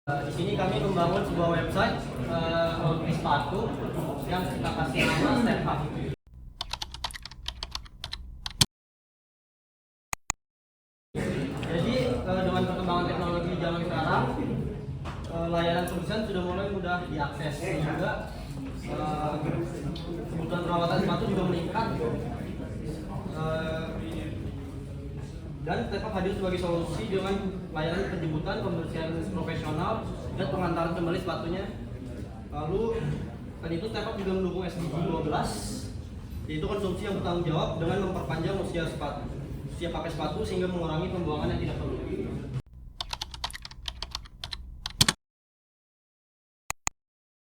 Di sini kami membangun sebuah website sepatu yang kita kasih nama Step Up. Jadi dengan perkembangan teknologi zaman sekarang, layanan tulisan sudah mulai mudah diakses dan juga kebutuhan perawatan sepatu juga meningkat. Dan Step Up hadir sebagai solusi dengan layanan penjemputan, pembersihan profesional, dan pengantaran kembali sepatunya. Lalu, tadi itu Step Up juga mendukung SDG 12, yaitu konsumsi yang bertanggung jawab dengan memperpanjang usia pakai sepatu sehingga mengurangi pembuangan yang tidak perlu.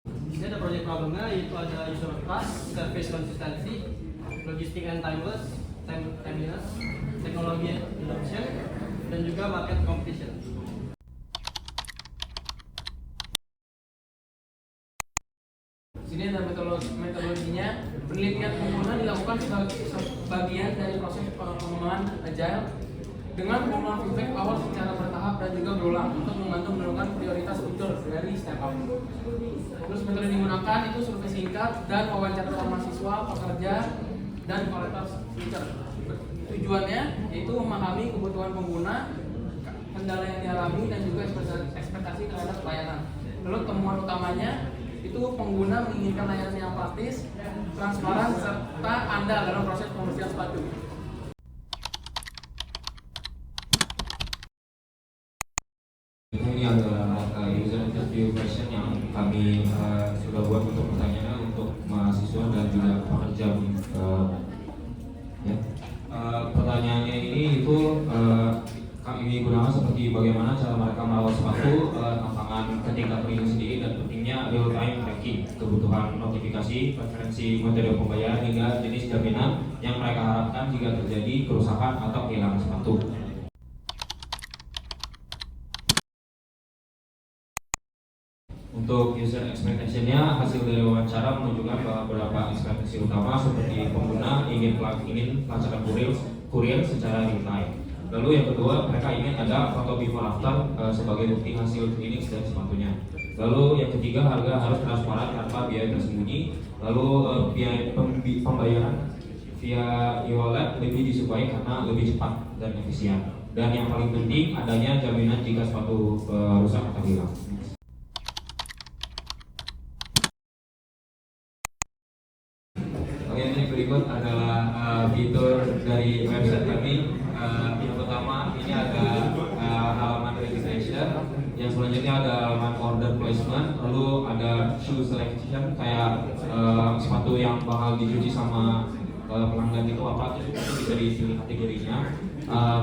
Di sini ada project problemnya, yaitu ada user trust, service consistency, logistic and timeliness, teknologi adoption, dan juga market competition. Sini ada metodologinya. Penelitian pengguna dilakukan sebagai bagian dari proses pengembangan agile dengan pengumpulan feedback awal secara bertahap dan juga berulang untuk membantu menentukan prioritas fitur dari Step Up. Terus metode digunakan itu survei singkat dan wawancara mahasiswa, pekerja, dan kualitas fitur. Tujuannya yaitu memahami kebutuhan pengguna, kendala yang dialami, dan juga ekspektasi terhadap layanan. Lalu temuan utamanya itu pengguna menginginkan layanan yang praktis, transparan, serta andal dalam proses pembersihan sepatu. Ini adalah user interview question yang kami sudah buat untuk pertanyaan untuk mahasiswa dan juga pekerja. Pertanyaannya ini itu kami gunakan seperti bagaimana cara mereka merawat sepatu, tantangan ketika cleaning sendiri, dan pentingnya real time tracking, kebutuhan notifikasi, preferensi metode pembayaran, hingga jenis jaminan yang mereka harapkan jika terjadi kerusakan atau kehilangan sepatu. Untuk user expectation-nya, hasil dari wawancara menunjukkan bahwa beberapa ekspektasi utama seperti pengguna ingin pelacakan kurir secara real time. Lalu yang kedua, mereka ingin ada foto before after sebagai bukti hasil cleaning dari sepatunya. Lalu yang ketiga, harga harus transparan tanpa biaya tersembunyi. Lalu biaya pembayaran via e-wallet lebih disukai karena lebih cepat dan efisien. Dan yang paling penting, adanya jaminan jika sepatu rusak atau hilang. Oke, ini berikut adalah fitur dari website kami. Yang pertama, ini ada halaman registration. Yang selanjutnya ada halaman order placement. Lalu ada shoe selection, kayak sepatu yang bakal dicuci sama pelanggan itu apa, itu bisa dipilih kategorinya.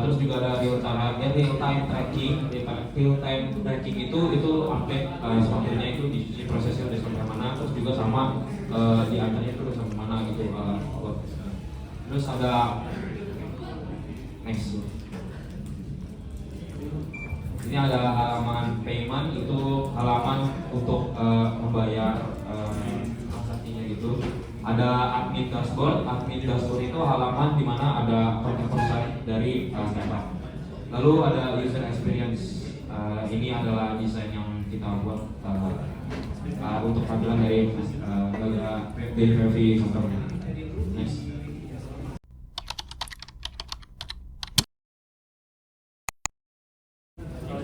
Terus juga ada real time tracking. Real time tracking itu update sepatunya itu dicuci prosesnya udah sampai mana, terus juga sama diantarnya itu udah sampai mana gitu. Terus ada next. Ini ada halaman payment, itu halaman untuk membayar transaksinya gitu. Ada admin dashboard. Admin dashboard itu halaman di mana ada contact person dari Step Up. Lalu ada user experience. Ini adalah desain yang kita buat untuk tampilan dari delivery company. Next.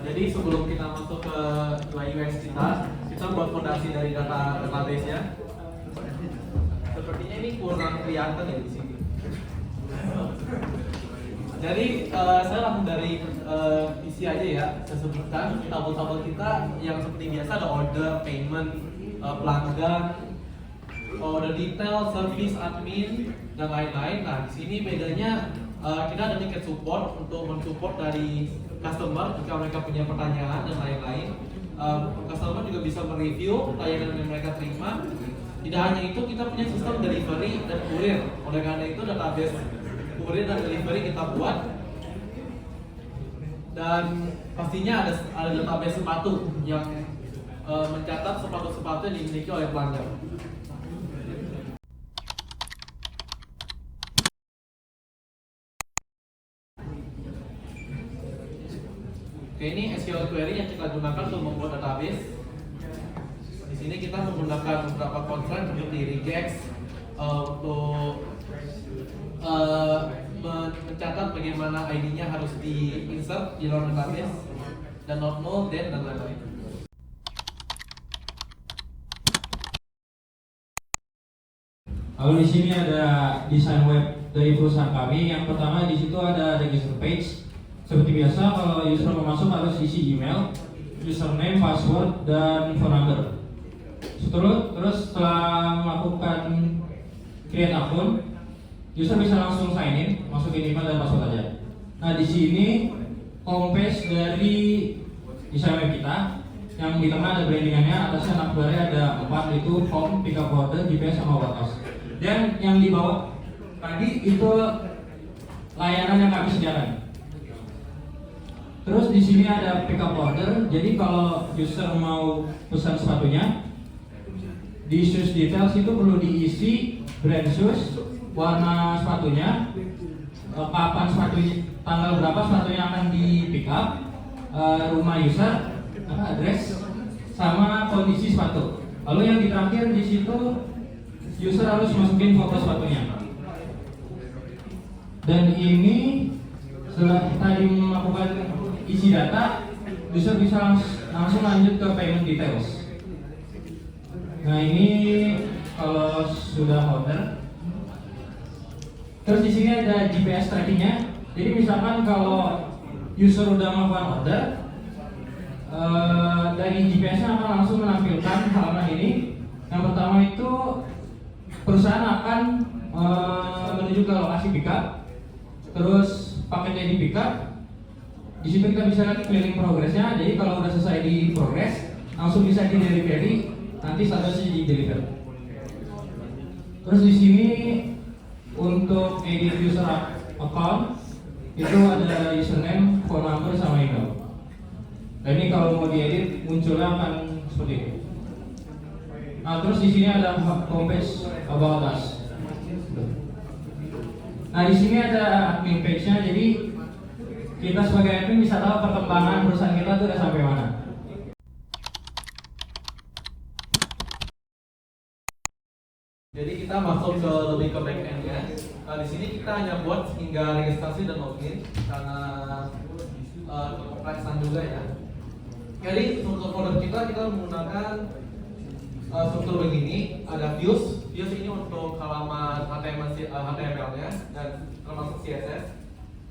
Jadi sebelum kita masuk ke UI UX kita buat fondasi dari database-nya. Sepertinya ini kurang kelihatan ya di sini. Jadi saya langsung dari isi aja ya. Saya sebutkan tabel-tabel kita yang seperti biasa, ada order, payment, pelanggan, order detail, service, admin, dan lain-lain. Nah, di sini bedanya kita ada tiket support untuk mensupport dari customer jika mereka punya pertanyaan dan lain-lain. Customer juga bisa mereview layanan yang mereka terima. Tidak hanya itu, kita punya sistem delivery dan kurir. Oleh karena itu, database kurir dan delivery kita buat. Dan pastinya ada database sepatu yang mencatat sepatu-sepatu yang dimiliki oleh pelanggan. Oke, ini SQL query yang kita gunakan untuk membuat database. Di sini kita menggunakan beberapa constraint seperti regex untuk mencatat bagaimana ID-nya harus di-insert di dalam database, dan not null, then, dan lain-lain. Lalu di sini ada desain web dari perusahaan kami. Yang pertama di situ ada register page. Seperti biasa, kalau user mau masuk harus isi email, username, password, dan phone number. Terus setelah melakukan create akun, user bisa langsung sign in, masukin email dan password aja. Nah di sini homepage dari desain web kita, yang di tengah ada brandingannya, atasnya navbarnya ada 4, itu home, pickup order, GPS, sama warehouse. Dan yang di bawah tadi itu layanan yang kami sediakan. Terus di sini ada pickup order. Jadi kalau user mau pesan sepatunya, di shoes details itu perlu diisi brand shoes, warna sepatunya, kapan sepatunya, tanggal berapa sepatunya akan di pick up, rumah user, address, sama kondisi sepatu. Lalu yang di terakhir di situ user harus masukin foto sepatunya. Dan ini setelah tadi melakukan isi data, user bisa langsung lanjut ke payment details. Nah ini kalau sudah order. Terus di sini ada GPS trackingnya. Jadi misalkan kalau user udah melakukan order, dari GPS-nya akan langsung menampilkan halaman ini. Yang pertama itu perusahaan akan menuju ke lokasi pickup. Terus paketnya di pickup. Di situ kita bisa lihat clearing progressnya. Jadi kalau udah selesai di progress, langsung bisa di delivery. Nanti statusnya di deliver. Terus di sini untuk edit user account itu ada username, phone number, sama email. Nah ini kalau mau diedit munculnya akan seperti itu. Nah terus di sini ada homepage about us. Nah di sini ada admin page-nya. Jadi kita sebagai admin bisa tahu perkembangan perusahaan kita tuh udah sampai mana. Jadi kita masuk ke lebih ke back end-nya. Di sini kita hanya buat hingga registrasi dan login karena kekompleksan juga ya. Jadi struktur folder kita menggunakan struktur begini. Ada views ini untuk halaman HTML-nya dan termasuk CSS.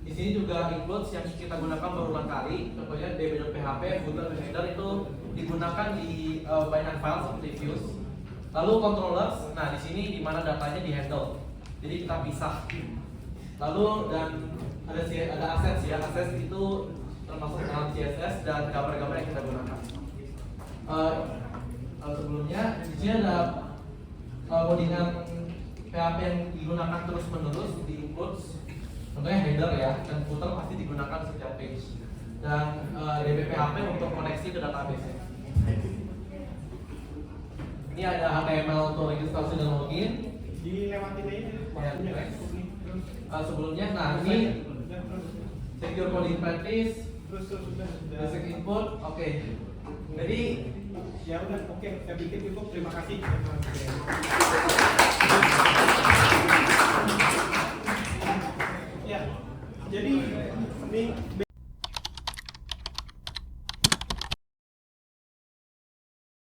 Di sini juga includes yang kita gunakan berulang kali, contohnya db.php, footer, dan header itu digunakan di banyak file seperti views. Lalu controllers, nah di sini di mana datanya di handle, jadi kita pisah. Lalu dan ada assets ya, assets itu termasuk dalam CSS dan gambar-gambar yang kita gunakan. Sebelumnya di sini ada codingan PHP yang digunakan terus menerus di includes, contohnya header ya, dan footer pasti digunakan setiap page, dan db.php untuk koneksi ke database. Ini ada HTML untuk registrasi dan login. Dilewatin aja. Ya, sebelumnya, nah ini secure coding practice, basic input, oke. Jadi Ya udah, oke, saya bikin cukup. Terima kasih. Ya, jadi ini